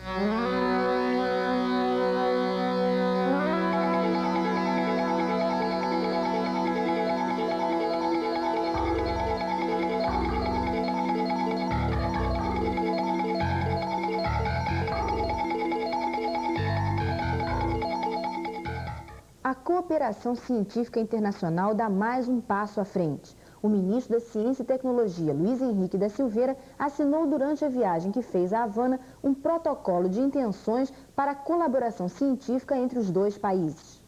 A cooperação científica internacional dá mais um passo à frente. O ministro da Ciência e Tecnologia, Luiz Henrique da Silveira, assinou durante a viagem que fez a Havana um protocolo de intenções para a colaboração científica entre os dois países.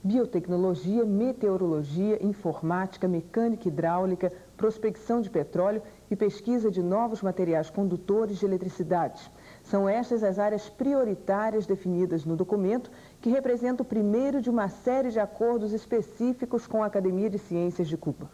Biotecnologia, meteorologia, informática, mecânica hidráulica, prospecção de petróleo e pesquisa de novos materiais condutores de eletricidade. São estas as áreas prioritárias definidas no documento, que representa o primeiro de uma série de acordos específicos com a Academia de Ciências de Cuba.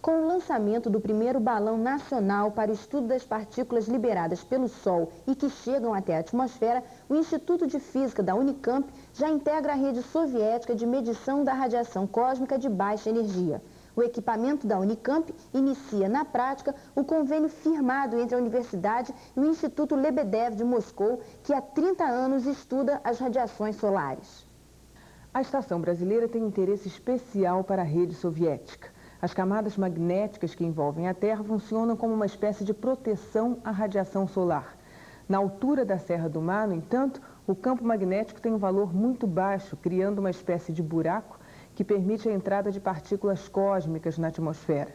Com o lançamento do primeiro balão nacional para o estudo das partículas liberadas pelo Sol e que chegam até a atmosfera, o Instituto de Física da Unicamp já integra a rede soviética de medição da radiação cósmica de baixa energia. O equipamento da Unicamp inicia, na prática, o convênio firmado entre a Universidade e o Instituto Lebedev de Moscou, que há 30 anos estuda as radiações solares. A estação brasileira tem interesse especial para a rede soviética. As camadas magnéticas que envolvem a Terra funcionam como uma espécie de proteção à radiação solar. Na altura da Serra do Mar, no entanto, o campo magnético tem um valor muito baixo, criando uma espécie de buraco que permite a entrada de partículas cósmicas na atmosfera.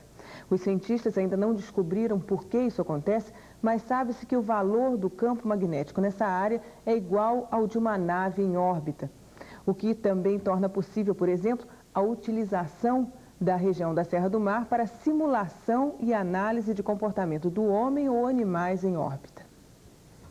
Os cientistas ainda não descobriram por que isso acontece, mas sabe-se que o valor do campo magnético nessa área é igual ao de uma nave em órbita, o que também torna possível, por exemplo, a utilização da região da Serra do Mar para simulação e análise de comportamento do homem ou animais em órbita.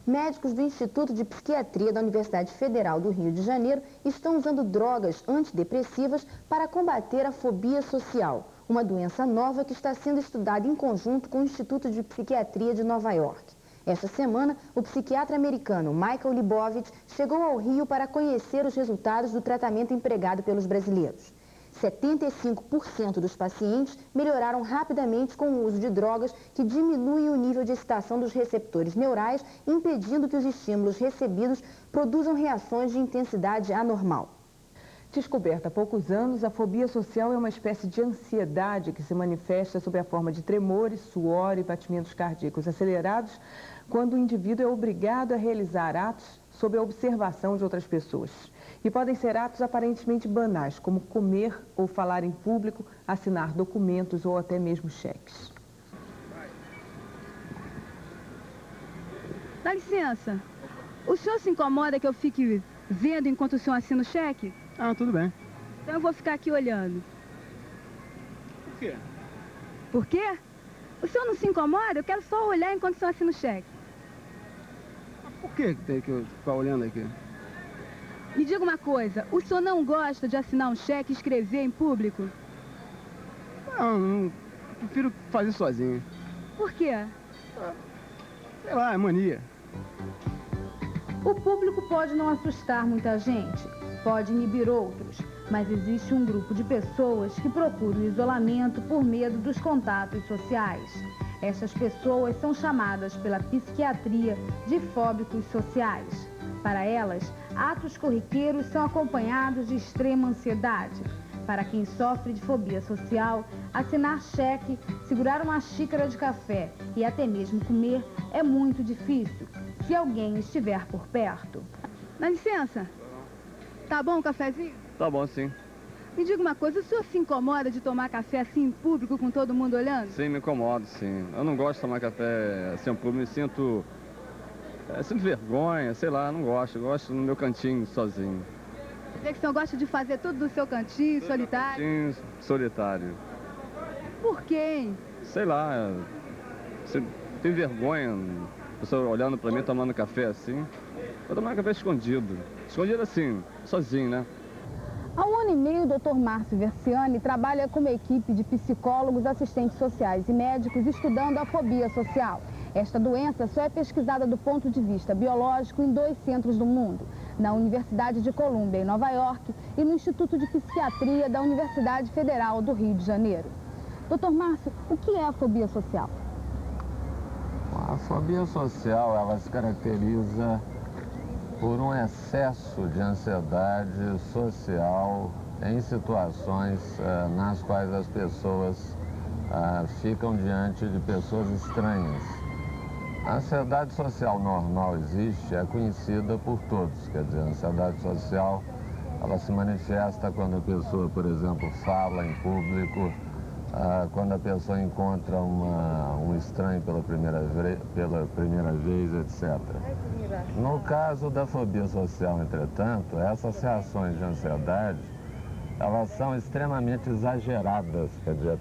Médicos do Instituto de Psiquiatria da Universidade Federal do Rio de Janeiro estão usando drogas antidepressivas para combater a fobia social, uma doença nova que está sendo estudada em conjunto com o Instituto de Psiquiatria de Nova York. Esta semana, o psiquiatra americano Michael Leibovitz chegou ao Rio para conhecer os resultados do tratamento empregado pelos brasileiros. 75% dos pacientes melhoraram rapidamente com o uso de drogas que diminuem o nível de excitação dos receptores neurais, impedindo que os estímulos recebidos produzam reações de intensidade anormal. Descoberta há poucos anos, a fobia social é uma espécie de ansiedade que se manifesta sob a forma de tremores, suor e batimentos cardíacos acelerados, quando o indivíduo é obrigado a realizar atos sob a observação de outras pessoas. E podem ser atos aparentemente banais, como comer ou falar em público, assinar documentos ou até mesmo cheques. Dá licença, o senhor se incomoda que eu fique vendo enquanto o senhor assina o cheque? Ah, tudo bem. Então eu vou ficar aqui olhando. Por quê? Por quê? O senhor não se incomoda? Eu quero só olhar enquanto o senhor assina o cheque. Por que tem que eu ficar olhando aqui? Me diga uma coisa, o senhor não gosta de assinar um cheque e escrever em público? Não, prefiro fazer sozinho. Por quê? Sei lá, é mania. O público pode não assustar muita gente, pode inibir outros, mas existe um grupo de pessoas que procuram o isolamento por medo dos contatos sociais. Essas pessoas são chamadas pela psiquiatria de fóbicos sociais. Para elas, atos corriqueiros são acompanhados de extrema ansiedade. Para quem sofre de fobia social, assinar cheque, segurar uma xícara de café e até mesmo comer é muito difícil, se alguém estiver por perto. Dá licença. Tá bom o cafezinho? Tá bom, sim. Me diga uma coisa, o senhor se incomoda de tomar café assim em público com todo mundo olhando? Sim, me incomodo, sim. Eu não gosto de tomar café assim em público, me sinto vergonha, sei lá, não gosto. Eu gosto no meu cantinho, sozinho. Quer dizer que o senhor gosta de fazer tudo do seu cantinho, solitário? Cantinho, solitário. Por quê, hein? Sei lá, tenho vergonha, a pessoa olhando pra mim, tomando café assim. Vou tomar café escondido. Escondido assim, sozinho, né? Há um ano e meio, o Dr. Márcio Versiani trabalha com uma equipe de psicólogos, assistentes sociais e médicos estudando a fobia social. Esta doença só é pesquisada do ponto de vista biológico em 2 centros do mundo, na Universidade de Colômbia, em Nova York, e no Instituto de Psiquiatria da Universidade Federal do Rio de Janeiro. Dr. Márcio, o que é a fobia social? A A fobia social, ela se caracteriza por um excesso de ansiedade social em situações nas quais as pessoas ficam diante de pessoas estranhas. A ansiedade social normal existe, é conhecida por todos, quer dizer, a ansiedade social, ela se manifesta quando a pessoa, por exemplo, fala em público, quando a pessoa encontra um estranho pela primeira vez, etc. No caso da fobia social, entretanto, essas reações de ansiedade, elas são extremamente exageradas, quer dizer,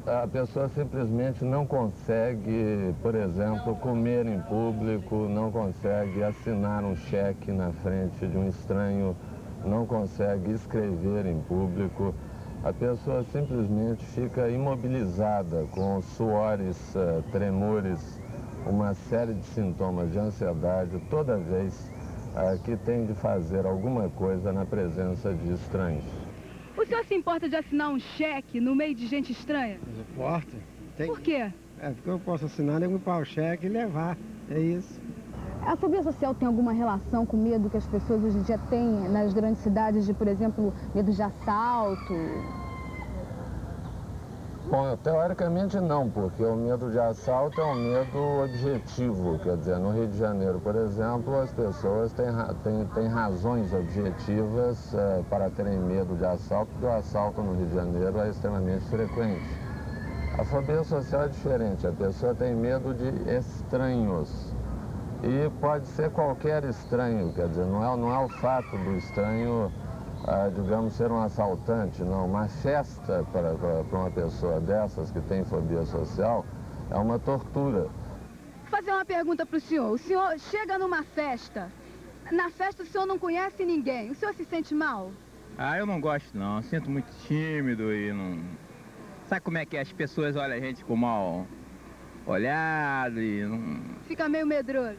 a pessoa simplesmente não consegue, por exemplo, comer em público, não consegue assinar um cheque na frente de um estranho, não consegue escrever em público. A pessoa simplesmente fica imobilizada com suores, tremores, uma série de sintomas de ansiedade toda vez que tem de fazer alguma coisa na presença de estranhos. O senhor se importa de assinar um cheque no meio de gente estranha? Importa. Por quê? Porque eu posso assinar, limpar o cheque e levar. É isso. A fobia social tem alguma relação com o medo que as pessoas hoje em dia têm nas grandes cidades de, por exemplo, medo de assalto? Bom, teoricamente não, porque o medo de assalto é um medo objetivo. Quer dizer, no Rio de Janeiro, por exemplo, as pessoas têm razões objetivas para terem medo de assalto, porque o assalto no Rio de Janeiro é extremamente frequente. A fobia social é diferente, a pessoa tem medo de estranhos. E pode ser qualquer estranho, quer dizer, não é o fato do estranho, digamos, ser um assaltante, não. Uma festa para uma pessoa dessas que tem fobia social é uma tortura. Vou fazer uma pergunta para o senhor. O senhor chega numa festa, na festa o senhor não conhece ninguém, o senhor se sente mal? Eu não gosto não, sinto muito tímido e não... Sabe como é que as pessoas olham a gente com mal olhado e não... Fica meio medroso?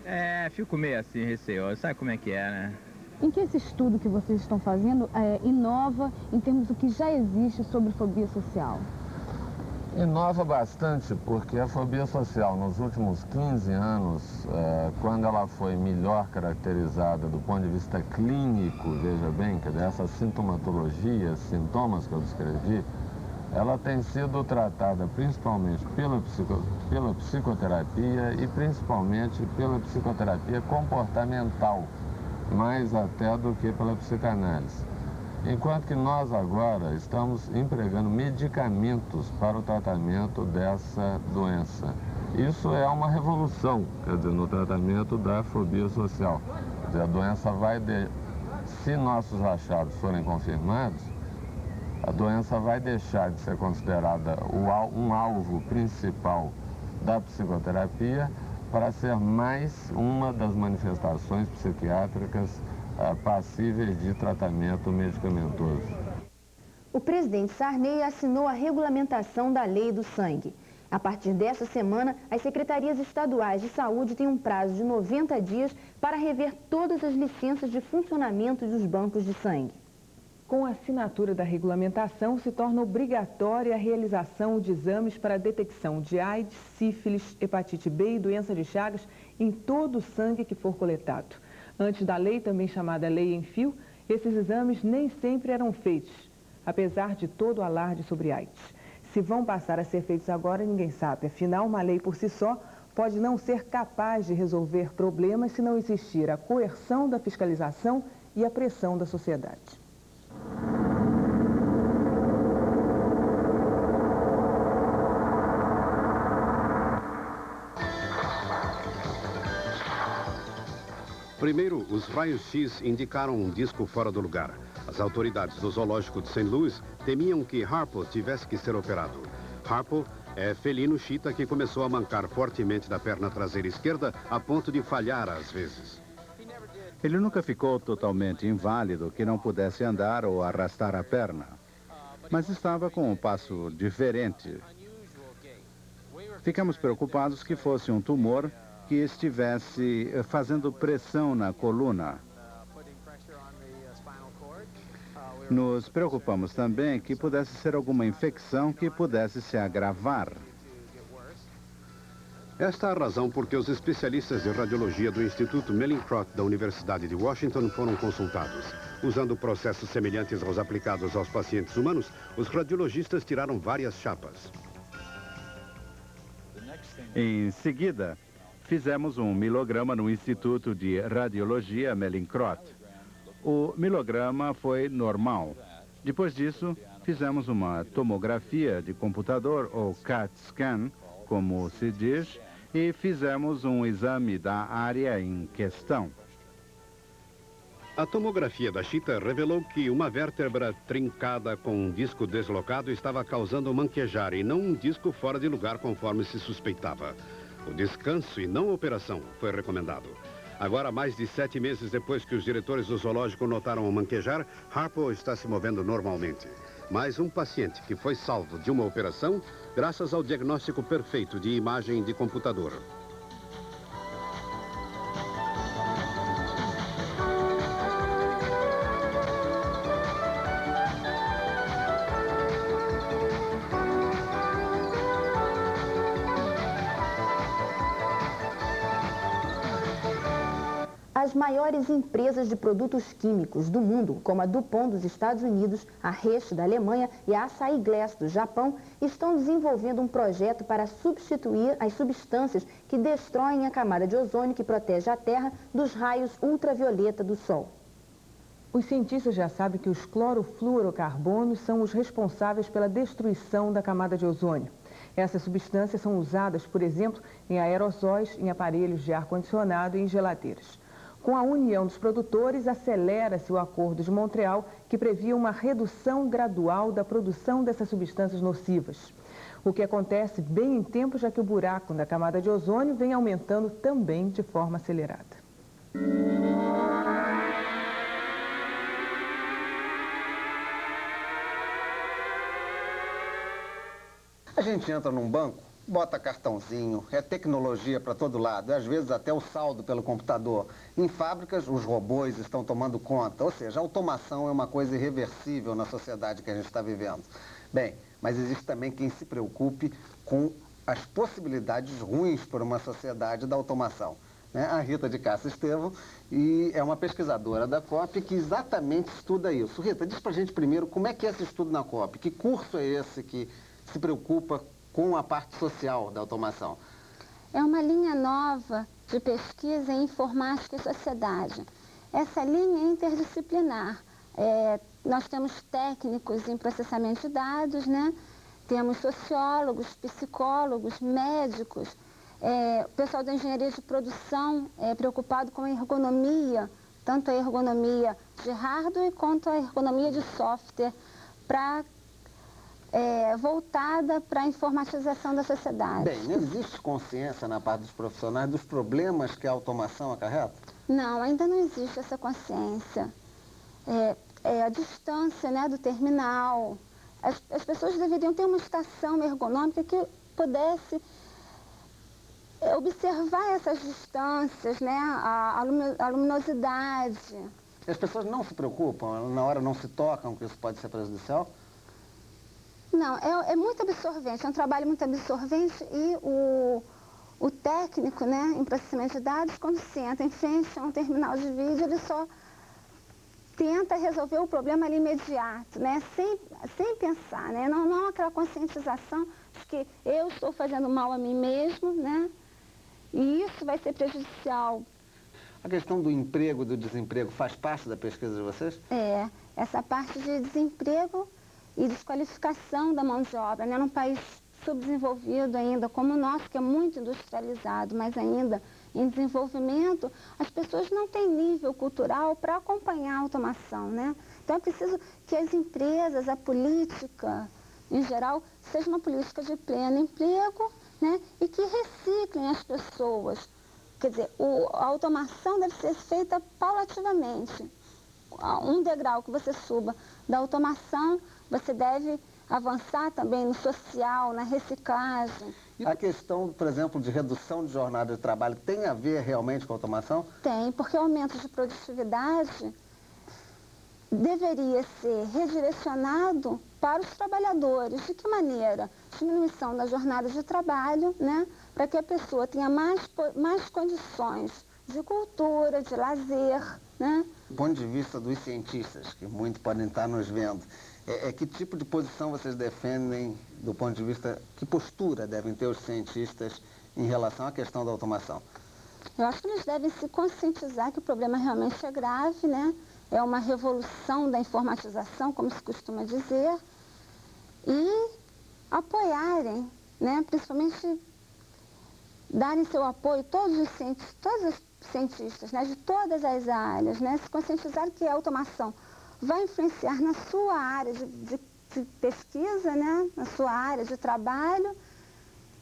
Fico meio assim, receoso, sabe como é que é, né? Em que esse estudo que vocês estão fazendo inova em termos do que já existe sobre fobia social? Inova bastante, porque a fobia social nos últimos 15 anos, quando ela foi melhor caracterizada do ponto de vista clínico, veja bem, que dessa sintomatologia, sintomas que eu descrevi, ela tem sido tratada principalmente pela psicoterapia e principalmente pela psicoterapia comportamental, mais até do que pela psicanálise. Enquanto que nós agora estamos empregando medicamentos para o tratamento dessa doença. Isso é uma revolução, quer dizer, no tratamento da fobia social. Quer dizer, a doença se nossos achados forem confirmados, a doença vai deixar de ser considerada um alvo principal da psicoterapia para ser mais uma das manifestações psiquiátricas passíveis de tratamento medicamentoso. O presidente Sarney assinou a regulamentação da Lei do Sangue. A partir desta semana, as secretarias estaduais de saúde têm um prazo de 90 dias para rever todas as licenças de funcionamento dos bancos de sangue. Com a assinatura da regulamentação, se torna obrigatória a realização de exames para a detecção de AIDS, sífilis, hepatite B e doença de Chagas em todo o sangue que for coletado. Antes da lei, também chamada Lei em Fio, esses exames nem sempre eram feitos, apesar de todo o alarde sobre AIDS. Se vão passar a ser feitos agora, ninguém sabe. Afinal, uma lei por si só pode não ser capaz de resolver problemas se não existir a coerção da fiscalização e a pressão da sociedade. Primeiro, os raios-x indicaram um disco fora do lugar. As autoridades do zoológico de St. Louis temiam que Harpo tivesse que ser operado. Harpo é felino chita que começou a mancar fortemente da perna traseira esquerda a ponto de falhar às vezes. Ele nunca ficou totalmente inválido, que não pudesse andar ou arrastar a perna, mas estava com um passo diferente. Ficamos preocupados que fosse um tumor que estivesse fazendo pressão na coluna. Nos preocupamos também que pudesse ser alguma infecção que pudesse se agravar. Esta é a razão por que os especialistas de radiologia do Instituto Mallinckrodt da Universidade de Washington foram consultados. Usando processos semelhantes aos aplicados aos pacientes humanos, os radiologistas tiraram várias chapas. Em seguida, fizemos um milograma no Instituto de Radiologia Mallinckrodt. O milograma foi normal. Depois disso, fizemos uma tomografia de computador, ou CAT scan, como se diz, e fizemos um exame da área em questão. A tomografia da Chita revelou que uma vértebra trincada com um disco deslocado estava causando manquejar e não um disco fora de lugar conforme se suspeitava. O descanso e não a operação foi recomendado. Agora, mais de 7 meses depois que os diretores do zoológico notaram o manquejar, Harpo está se movendo normalmente. Mais um paciente que foi salvo de uma operação graças ao diagnóstico perfeito de imagem de computador. As maiores empresas de produtos químicos do mundo, como a DuPont dos Estados Unidos, a Roche da Alemanha e a Asahi Glass do Japão, estão desenvolvendo um projeto para substituir as substâncias que destroem a camada de ozônio que protege a Terra dos raios ultravioleta do Sol. Os cientistas já sabem que os clorofluorocarbonos são os responsáveis pela destruição da camada de ozônio. Essas substâncias são usadas, por exemplo, em aerossóis, em aparelhos de ar-condicionado e em geladeiras. Com a união dos produtores, acelera-se o Acordo de Montreal, que previa uma redução gradual da produção dessas substâncias nocivas. O que acontece bem em tempo, já que o buraco da camada de ozônio vem aumentando também de forma acelerada. A gente entra num banco, bota cartãozinho, é tecnologia para todo lado, às vezes até o saldo pelo computador. Em fábricas, os robôs estão tomando conta, ou seja, a automação é uma coisa irreversível na sociedade que a gente está vivendo. Bem, mas existe também quem se preocupe com as possibilidades ruins para uma sociedade da automação. A Rita de Cássia Estevão e é uma pesquisadora da COP que exatamente estuda isso. Rita, diz pra gente primeiro como é que é esse estudo na COP, que curso é esse que se preocupa com a parte social da automação? É uma linha nova de pesquisa em informática e sociedade. Essa linha é interdisciplinar. Nós temos técnicos em processamento de dados, né? Temos sociólogos, psicólogos, médicos, o pessoal da engenharia de produção preocupado com a ergonomia, tanto a ergonomia de hardware quanto a ergonomia de software, voltada para a informatização da sociedade. Bem, não existe consciência na parte dos profissionais dos problemas que a automação acarreta? Não, ainda não existe essa consciência. A distância, né, do terminal. As pessoas deveriam ter uma estação ergonômica que pudesse observar essas distâncias, né, a luminosidade. As pessoas não se preocupam, na hora não se tocam que isso pode ser prejudicial? Não, é muito absorvente, é um trabalho muito absorvente e o técnico, né, em processamento de dados, quando senta em frente a um terminal de vídeo, ele só tenta resolver o problema ali imediato, né, sem pensar, né, não aquela conscientização de que eu estou fazendo mal a mim mesmo, né, e isso vai ser prejudicial. A questão do emprego e do desemprego faz parte da pesquisa de vocês? Essa parte de desemprego e desqualificação da mão de obra, né? Num país subdesenvolvido ainda como o nosso, que é muito industrializado, mas ainda em desenvolvimento, as pessoas não têm nível cultural para acompanhar a automação, né? Então é preciso que as empresas, a política, em geral, seja uma política de pleno emprego, né? E que reciclem as pessoas. Quer dizer, a automação deve ser feita paulativamente. Um degrau que você suba da automação, você deve avançar também no social, na reciclagem. E a questão, por exemplo, de redução de jornada de trabalho tem a ver realmente com a automação? Tem, porque o aumento de produtividade deveria ser redirecionado para os trabalhadores. De que maneira? Diminuição da jornada de trabalho, né? para que a pessoa tenha mais condições de cultura, de lazer, né? Do ponto de vista dos cientistas, que muito podem estar nos vendo, que tipo de posição vocês defendem do ponto de vista, que postura devem ter os cientistas em relação à questão da automação? Eu acho que eles devem se conscientizar que o problema realmente é grave, né? É uma revolução da informatização, como se costuma dizer, e apoiarem, né? Principalmente darem seu apoio, todos os cientistas, né? De todas as áreas, né? Se conscientizar que a automação vai influenciar na sua área de pesquisa, né? Na sua área de trabalho,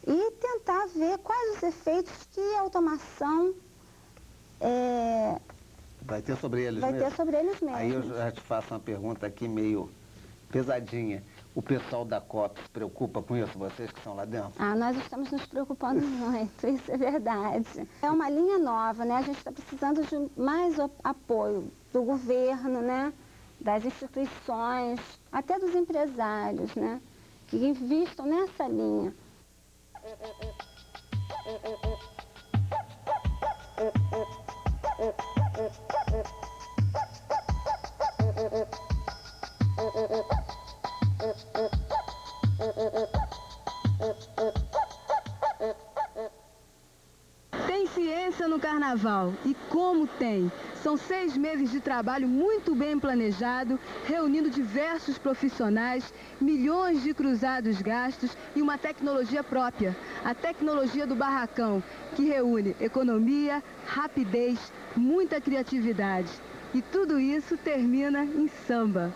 e tentar ver quais os efeitos que a automação vai ter sobre eles mesmos. Vai ter sobre eles mesmos. Aí eu já te faço uma pergunta aqui meio pesadinha. O pessoal da COP se preocupa com isso, vocês que estão lá dentro? Nós estamos nos preocupando muito, isso é verdade. É uma linha nova, né? A gente está precisando de mais apoio do governo, né? Das instituições, até dos empresários, né? Que investam nessa linha. Tem ciência no carnaval, e como tem! São 6 meses de trabalho muito bem planejado, reunindo diversos profissionais, milhões de cruzados gastos e uma tecnologia própria, a tecnologia do barracão, que reúne economia, rapidez, muita criatividade. E tudo isso termina em samba.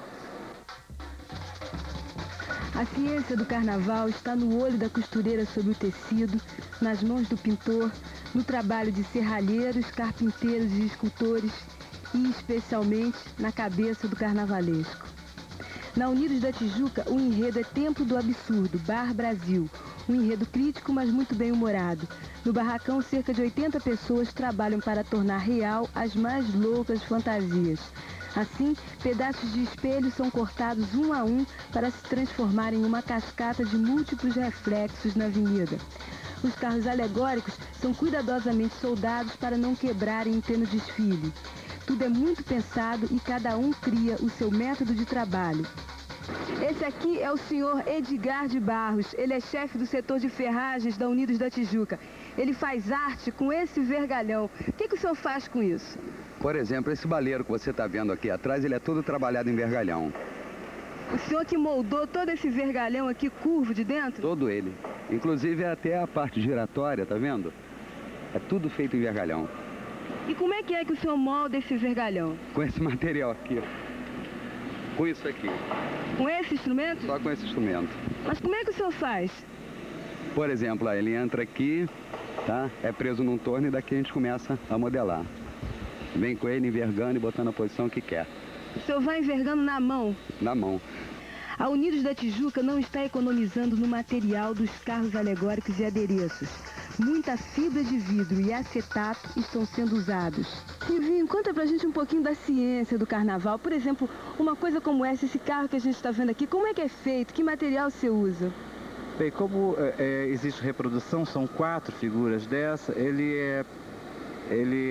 A ciência do carnaval está no olho da costureira sobre o tecido, nas mãos do pintor, no trabalho de serralheiros, carpinteiros e escultores e, especialmente, na cabeça do carnavalesco. Na Unidos da Tijuca, o enredo é Templo do Absurdo, Bar Brasil. Um enredo crítico, mas muito bem humorado. No barracão, cerca de 80 pessoas trabalham para tornar real as mais loucas fantasias. Assim, pedaços de espelho são cortados um a um para se transformar em uma cascata de múltiplos reflexos na avenida. Os carros alegóricos são cuidadosamente soldados para não quebrarem em pleno desfile. Tudo é muito pensado e cada um cria o seu método de trabalho. Esse aqui é o senhor Edgar de Barros. Ele é chefe do setor de ferragens da Unidos da Tijuca. Ele faz arte com esse vergalhão. O que o senhor faz com isso? Por exemplo, esse baleiro que você está vendo aqui atrás, ele é todo trabalhado em vergalhão. O senhor que moldou todo esse vergalhão aqui curvo de dentro? Todo ele. Inclusive até a parte giratória, tá vendo? É tudo feito em vergalhão. E como é que o senhor molda esse vergalhão? Com esse material aqui. Com isso aqui. Com esse instrumento? Só com esse instrumento. Mas como é que o senhor faz? Por exemplo, ele entra aqui, tá? É preso num torno e daqui a gente começa a modelar. Vem com ele envergando e botando a posição que quer. O senhor vai envergando na mão? Na mão. A Unidos da Tijuca não está economizando no material dos carros alegóricos e adereços. Muita fibra de vidro e acetato estão sendo usados. Silvinho, conta pra gente um pouquinho da ciência do carnaval. Por exemplo, uma coisa como esse carro que a gente está vendo aqui, como é que é feito? Que material você usa? Bem, como existe reprodução, são 4 figuras dessa, ele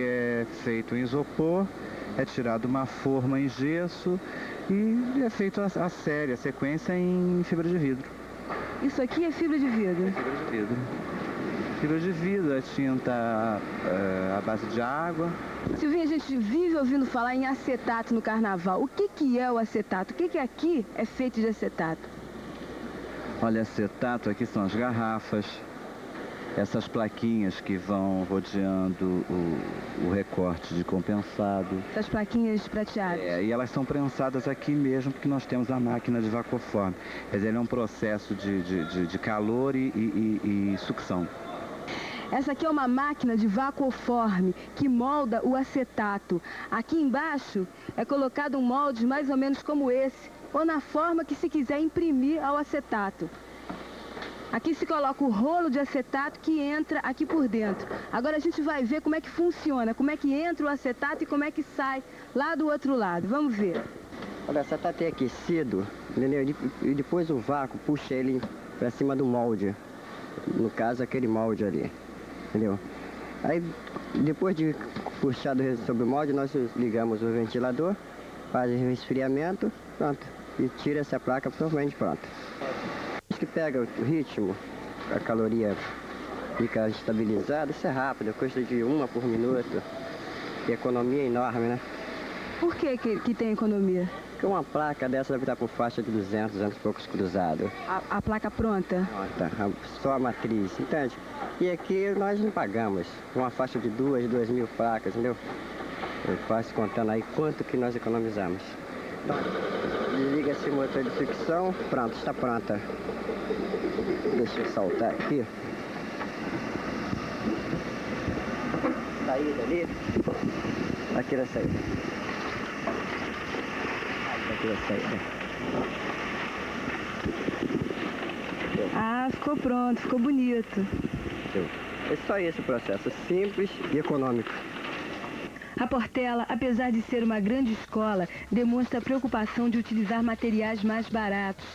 é feito em isopor, é tirado uma forma em gesso e é feito a série, a sequência em fibra de vidro. Isso aqui é fibra de vidro? É fibra de vidro. Fibra de vidro, a tinta à base de água. Silvinho, a gente vive ouvindo falar em acetato no carnaval. O que é o acetato? O que aqui é feito de acetato? Olha, acetato, aqui são as garrafas, essas plaquinhas que vão rodeando o recorte de compensado. Essas plaquinhas prateadas. E elas são prensadas aqui mesmo, porque nós temos a máquina de vacuoforme. Quer dizer, ele é um processo de calor e sucção. Essa aqui é uma máquina de vacuoforme que molda o acetato. Aqui embaixo é colocado um molde mais ou menos como esse, ou na forma que se quiser imprimir ao acetato. Aqui se coloca o rolo de acetato que entra aqui por dentro. Agora a gente vai ver como é que funciona, como é que entra o acetato e como é que sai lá do outro lado. Vamos ver. Olha, o acetato é aquecido, entendeu? E depois o vácuo puxa ele para cima do molde. no caso aquele molde ali, entendeu? Aí depois de puxado sobre o molde, nós ligamos o ventilador, faz o resfriamento, pronto, e tira essa placa totalmente pronta. Acho que pega o ritmo, a caloria fica estabilizada, isso é rápido, custa de 1 por minuto, e economia é enorme, né? Por que tem economia? Porque uma placa dessa deve estar por faixa de 200 e poucos cruzados. A placa pronta? Pronta, só a matriz, entende? E aqui nós não pagamos, uma faixa de 2.000 placas, entendeu? Eu faço contando aí quanto que nós economizamos. Então, desliga esse motor de fricção, pronto, está pronta. Deixa eu saltar aqui. Saída ali. Aqui na saída. Aqui na saída. Ah, ficou pronto, ficou bonito. É só esse processo, simples e econômico. A Portela, apesar de ser uma grande escola, demonstra a preocupação de utilizar materiais mais baratos.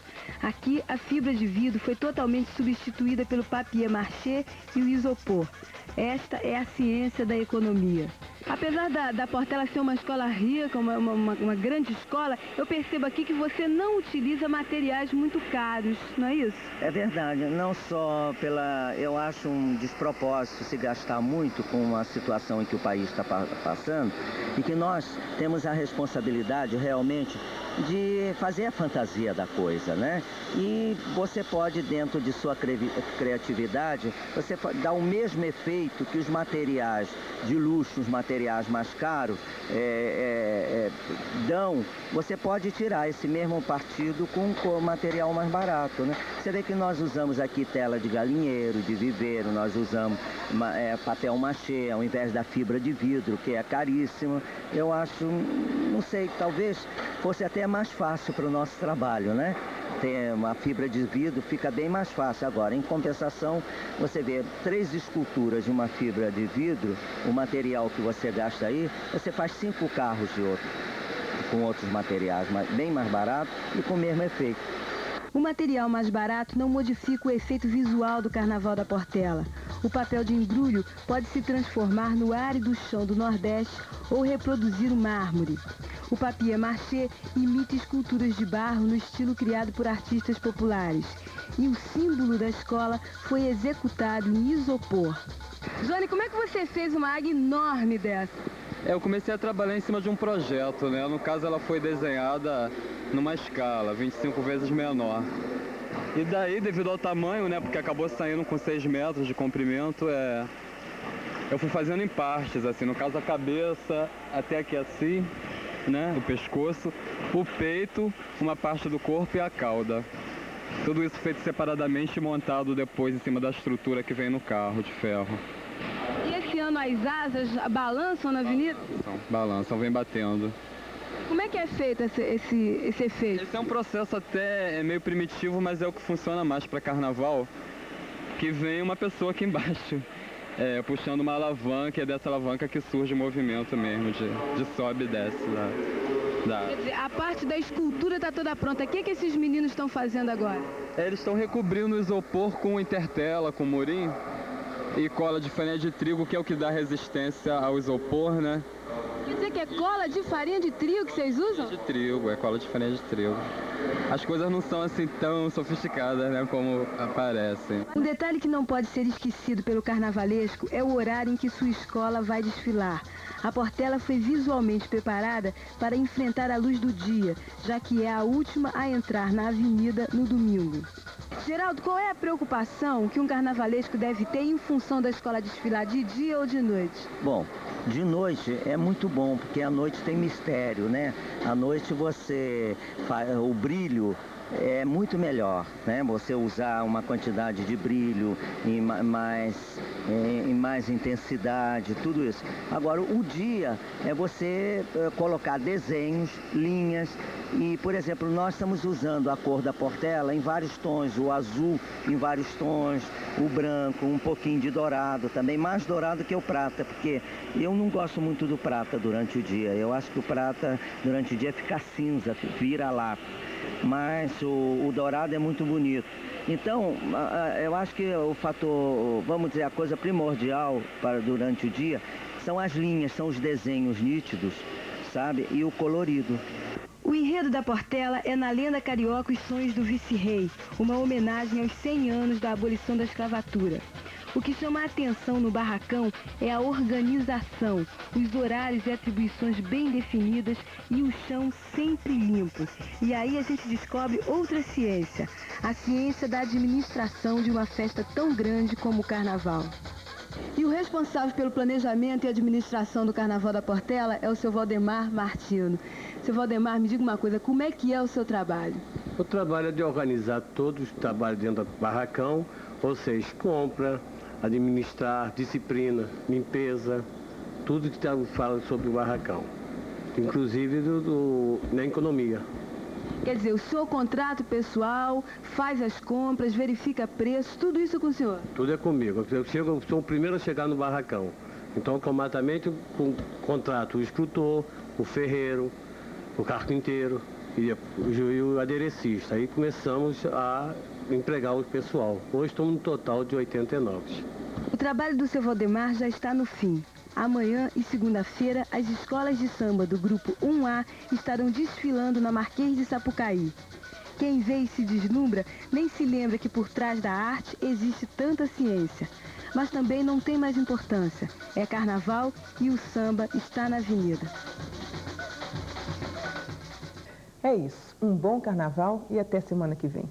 Aqui, a fibra de vidro foi totalmente substituída pelo papier-mâché e o isopor. Esta é a ciência da economia. Apesar da Portela ser uma escola rica, uma grande escola, eu percebo aqui que você não utiliza materiais muito caros, não é isso? É verdade, não só eu acho um despropósito se gastar muito com a situação em que o país está passando e que nós temos a responsabilidade realmente de fazer a fantasia da coisa, né? E você pode, dentro de sua criatividade, você dar o mesmo efeito que os materiais de luxo, os materiais mais caros dão. Você pode tirar esse mesmo partido com o material mais barato, né? Você vê que nós usamos aqui tela de galinheiro, de viveiro, nós usamos papel machê ao invés da fibra de vidro, que é caríssima. Eu acho, não sei, talvez fosse até mais fácil para o nosso trabalho, né? Ter uma fibra de vidro fica bem mais fácil. Agora, em compensação, você vê 3 esculturas de uma fibra de vidro, o material que você gasta aí, você faz 5 carros com outros materiais bem mais baratos e com o mesmo efeito. O material mais barato não modifica o efeito visual do Carnaval da Portela. O papel de embrulho pode se transformar no árido chão do Nordeste ou reproduzir o mármore. O papier-mâché imita esculturas de barro no estilo criado por artistas populares. E o símbolo da escola foi executado em isopor. Johnny, como é que você fez uma águia enorme dessa? Eu comecei a trabalhar em cima de um projeto, né? No caso, ela foi desenhada numa escala 25 vezes menor. E daí, devido ao tamanho, né? Porque acabou saindo com 6 metros de comprimento, eu fui fazendo em partes, assim. No caso, a cabeça até aqui assim, né? O pescoço, o peito, uma parte do corpo e a cauda. Tudo isso feito separadamente e montado depois em cima da estrutura que vem no carro de ferro. E esse ano as asas balançam na avenida? Balançam, vem batendo. Como é que é feito esse efeito? Esse é um processo até meio primitivo, mas é o que funciona mais para carnaval, que vem uma pessoa aqui embaixo, puxando uma alavanca, e é dessa alavanca que surge o movimento mesmo, de sobe e desce. Quer dizer, a parte da escultura está toda pronta. O que esses meninos estão fazendo agora? Eles estão recobrindo o isopor com intertela, com murim e cola de farinha de trigo, que é o que dá resistência ao isopor, né? Quer dizer que é cola de farinha de trigo que vocês usam? De trigo, é cola de farinha de trigo. As coisas não são assim tão sofisticadas, né, como aparecem. Um detalhe que não pode ser esquecido pelo carnavalesco é o horário em que sua escola vai desfilar. A Portela foi visualmente preparada para enfrentar a luz do dia, já que é a última a entrar na avenida no domingo. Geraldo, qual é a preocupação que um carnavalesco deve ter em função da escola desfilar de dia ou de noite? Bom, de noite é muito bom, porque à noite tem mistério, né? À noite o brilho é muito melhor, né? Você usar uma quantidade de brilho em mais intensidade, tudo isso. Agora, o dia é você colocar desenhos, linhas e, por exemplo, nós estamos usando a cor da Portela em vários tons, o azul em vários tons, o branco, um pouquinho de dourado também, mais dourado que o prata, porque eu não gosto muito do prata durante o dia. Eu acho que o prata durante o dia fica cinza, vira lápis. Mas o dourado é muito bonito. Então, eu acho que o fator, vamos dizer, a coisa primordial para durante o dia são as linhas, são os desenhos nítidos, sabe? E o colorido. O enredo da Portela é Na Lenda Carioca os Sonhos do Vice-Rei, uma homenagem aos 100 anos da abolição da escravatura. O que chama a atenção no barracão é a organização, os horários e atribuições bem definidas e o chão sempre limpo. E aí a gente descobre outra ciência, a ciência da administração de uma festa tão grande como o Carnaval. E o responsável pelo planejamento e administração do Carnaval da Portela é o seu Valdemar Martino. Seu Valdemar, me diga uma coisa, como é que é o seu trabalho? O trabalho é de organizar todos os trabalhos dentro do barracão, ou seja, compra, administrar, disciplina, limpeza, tudo que fala sobre o barracão, inclusive na economia. Quer dizer, o senhor contrata o pessoal, faz as compras, verifica preços, tudo isso com o senhor? Tudo é comigo. Eu sou o primeiro a chegar no barracão. Então, automaticamente, contrato o escultor, o ferreiro, o carpinteiro e o aderecista. Aí começamos a empregar o pessoal. Hoje estamos no total de 89. O trabalho do seu Valdemar já está no fim. Amanhã e segunda-feira, as escolas de samba do grupo 1A estarão desfilando na Marquês de Sapucaí. Quem vê e se deslumbra nem se lembra que por trás da arte existe tanta ciência. Mas também não tem mais importância. É carnaval e o samba está na avenida. É isso. Um bom carnaval e até semana que vem.